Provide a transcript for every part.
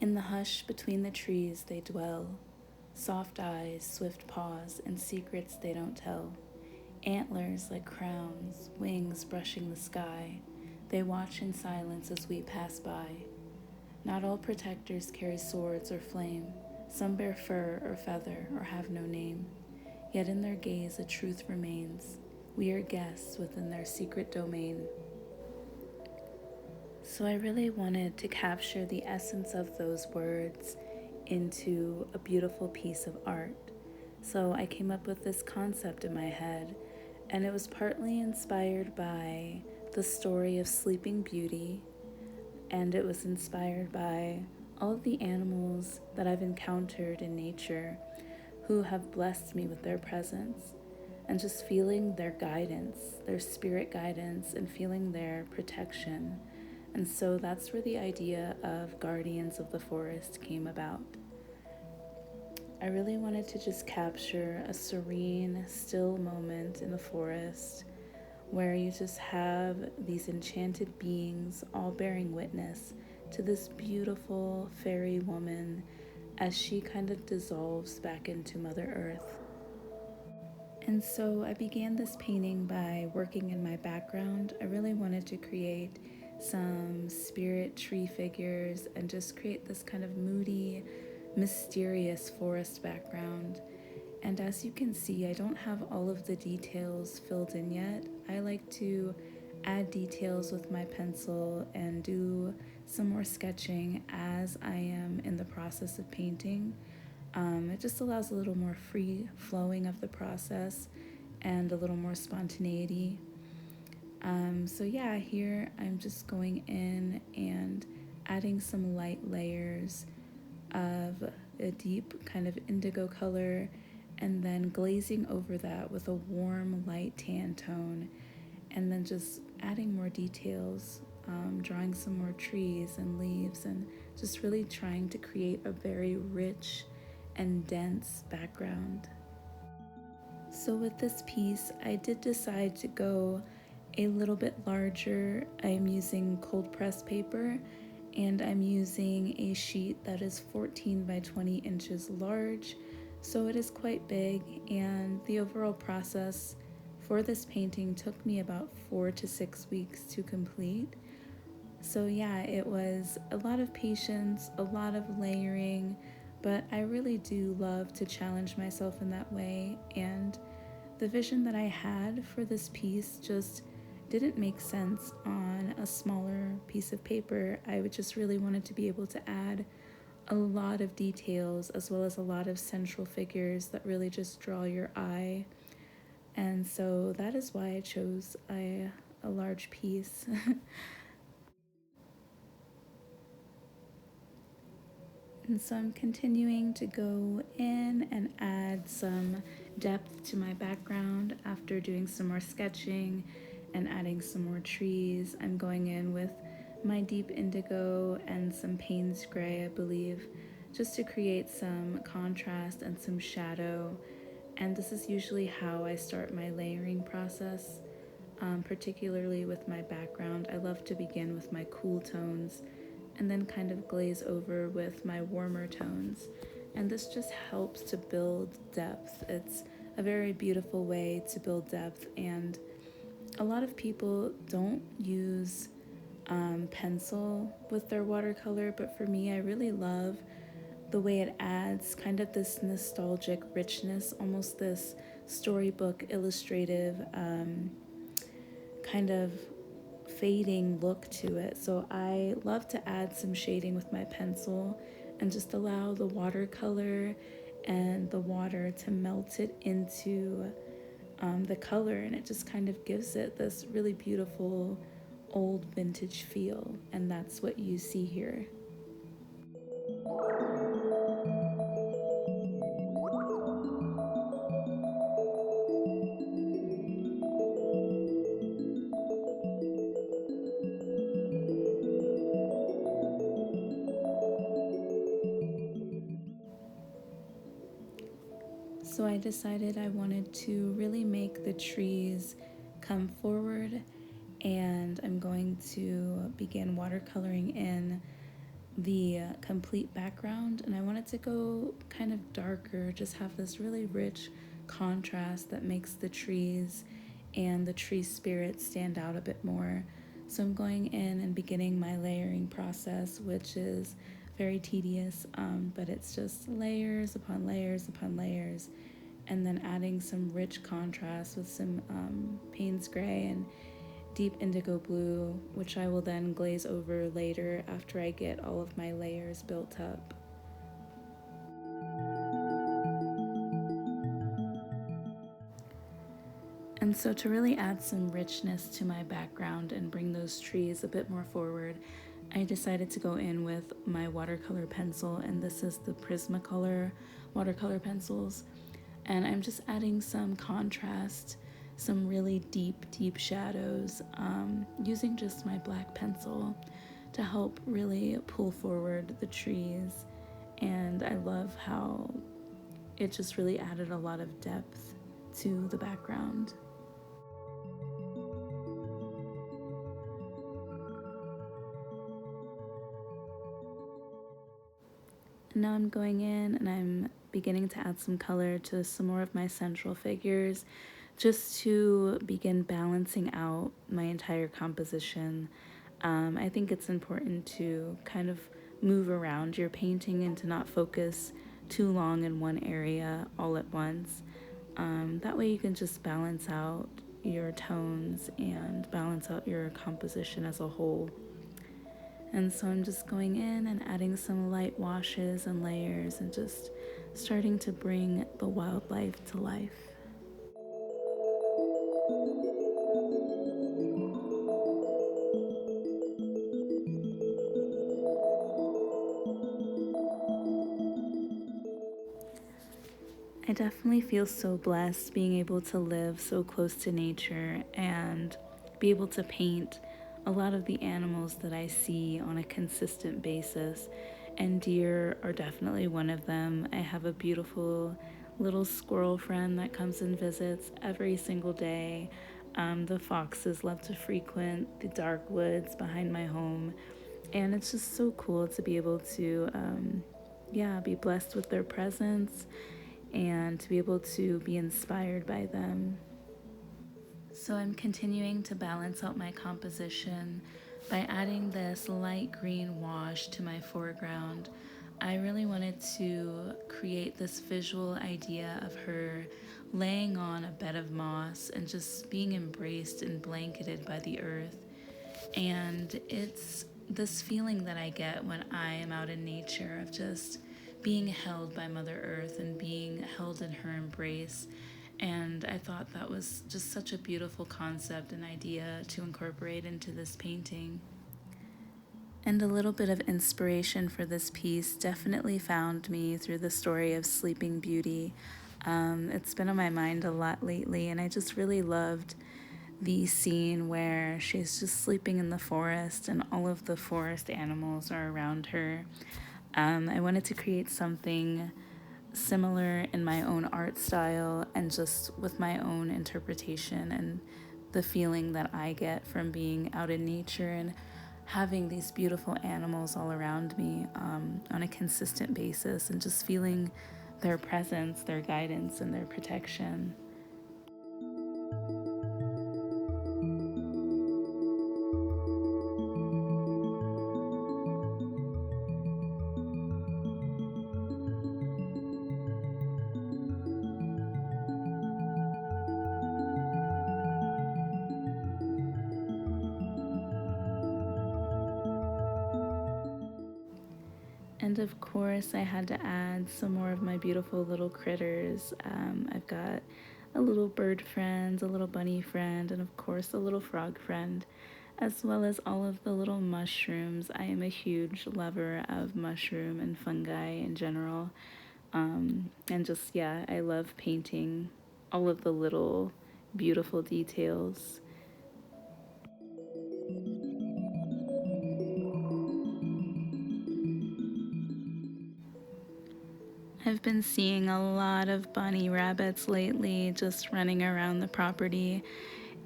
In the hush between the trees they dwell, soft eyes, swift paws, and secrets they don't tell. Antlers like crowns, wings brushing the sky, they watch in silence as we pass by. Not all protectors carry swords or flame, some bear fur or feather or have no name. Yet in their gaze a truth remains. We are guests within their secret domain. So I really wanted to capture the essence of those words into a beautiful piece of art. So I came up with this concept in my head, and it was partly inspired by the story of Sleeping Beauty, and it was inspired by all of the animals that I've encountered in nature who have blessed me with their presence, and just feeling their guidance, their spirit guidance, and feeling their protection. And so that's where the idea of Guardians of the Forest came about. I really wanted to just capture a serene, still moment in the forest where you just have these enchanted beings all bearing witness to this beautiful fairy woman as she kind of dissolves back into Mother Earth. And so I began this painting by working in my background. I really wanted to create some spirit tree figures and just create this kind of moody, mysterious forest background. And as you can see, I don't have all of the details filled in yet. I like to add details with my pencil and do some more sketching as I am in the process of painting. It just allows a little more free flowing of the process and a little more spontaneity. So yeah, here I'm just going in and adding some light layers of a deep kind of indigo color, and then glazing over that with a warm light tan tone, and then just adding more details, drawing some more trees and leaves, and just really trying to create a very rich and dense background. So with this piece, I did decide to go a little bit larger. I'm using cold press paper, and I'm using a sheet that is 14 by 20 inches large, so it is quite big, and the overall process for this painting took me about 4 to 6 weeks to complete. So yeah, it was a lot of patience, a lot of layering, but I really do love to challenge myself in that way, and the vision that I had for this piece just didn't make sense on a smaller piece of paper. I would just really wanted to be able to add a lot of details as well as a lot of central figures that really just draw your eye. And so that is why I chose a large piece. And so I'm continuing to go in and add some depth to my background after doing some more sketching and adding some more trees. I'm going in with my deep indigo and some Payne's gray, I believe, just to create some contrast and some shadow. And this is usually how I start my layering process, particularly with my background. I love to begin with my cool tones and then kind of glaze over with my warmer tones. And this just helps to build depth. It's a very beautiful way to build depth, and a lot of people don't use pencil with their watercolor, but for me, I really love the way it adds kind of this nostalgic richness, almost this storybook illustrative kind of fading look to it. So I love to add some shading with my pencil and just allow the watercolor and the water to melt it into the color, and it just kind of gives it this really beautiful old vintage feel, and that's what you see here. So I decided I wanted to really make the trees come forward, and I'm going to begin watercoloring in the complete background, and I wanted to go kind of darker, just have this really rich contrast that makes the trees and the tree spirit stand out a bit more. So I'm going in and beginning my layering process, which is very tedious, but it's just layers upon layers upon layers, and then adding some rich contrast with some Payne's Gray and deep indigo blue, which I will then glaze over later after I get all of my layers built up. And so to really add some richness to my background and bring those trees a bit more forward, I decided to go in with my watercolor pencil, and this is the Prismacolor watercolor pencils. And I'm just adding some contrast, some really deep shadows, using just my black pencil to help really pull forward the trees. And I love how it just really added a lot of depth to the background. And now I'm going in and I'm beginning to add some color to some more of my central figures, just to begin balancing out my entire composition. I think it's important to kind of move around your painting and to not focus too long in one area all at once. That way you can just balance out your tones and balance out your composition as a whole. And so I'm just going in and adding some light washes and layers and just starting to bring the wildlife to life. I definitely feel so blessed being able to live so close to nature and be able to paint a lot of the animals that I see on a consistent basis. And deer are definitely one of them. I have a beautiful little squirrel friend that comes and visits every single day. The foxes love to frequent the dark woods behind my home. And it's just so cool to be able to, be blessed with their presence and to be able to be inspired by them. So I'm continuing to balance out my composition by adding this light green wash to my foreground. I really wanted to create this visual idea of her laying on a bed of moss and just being embraced and blanketed by the earth. And it's this feeling that I get when I am out in nature of just being held by Mother Earth and being held in her embrace. And I thought that was just such a beautiful concept and idea to incorporate into this painting. And a little bit of inspiration for this piece definitely found me through the story of Sleeping Beauty. It's been on my mind a lot lately, and I just really loved the scene where she's just sleeping in the forest and all of the forest animals are around her. I wanted to create something similar in my own art style and just with my own interpretation and the feeling that I get from being out in nature and having these beautiful animals all around me on a consistent basis and just feeling their presence, their guidance, and their protection. And of course, I had to add some more of my beautiful little critters. I've got a little bird friend, a little bunny friend, and of course, a little frog friend, as well as all of the little mushrooms. I am a huge lover of mushroom and fungi in general. And just, yeah, I love painting all of the little beautiful details. I've been seeing a lot of bunny rabbits lately just running around the property,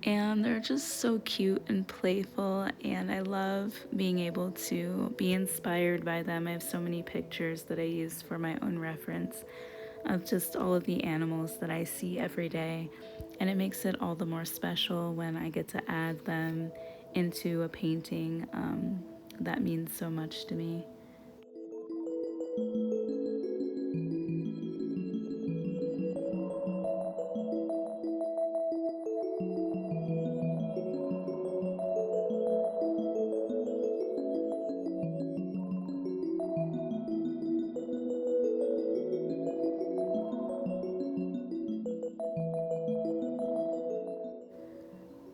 And they're just so cute and playful, and I love being able to be inspired by them. I have so many pictures that I use for my own reference of just all of the animals that I see every day, and it makes it all the more special when I get to add them into a painting. That means so much to me.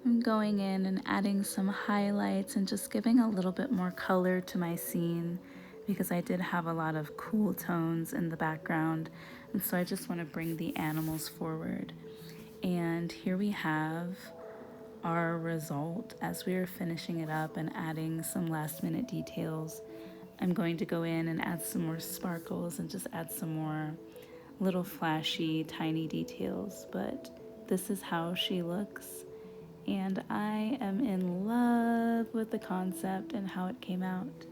I'm going in and adding some highlights and just giving a little bit more color to my scene because I did have a lot of cool tones in the background, and so I just want to bring the animals forward. And here we have our result as we are finishing it up and adding some last minute details. I'm going to go in and add some more sparkles and just add some more little flashy tiny details, but this is how she looks, and I am in love with the concept and how it came out.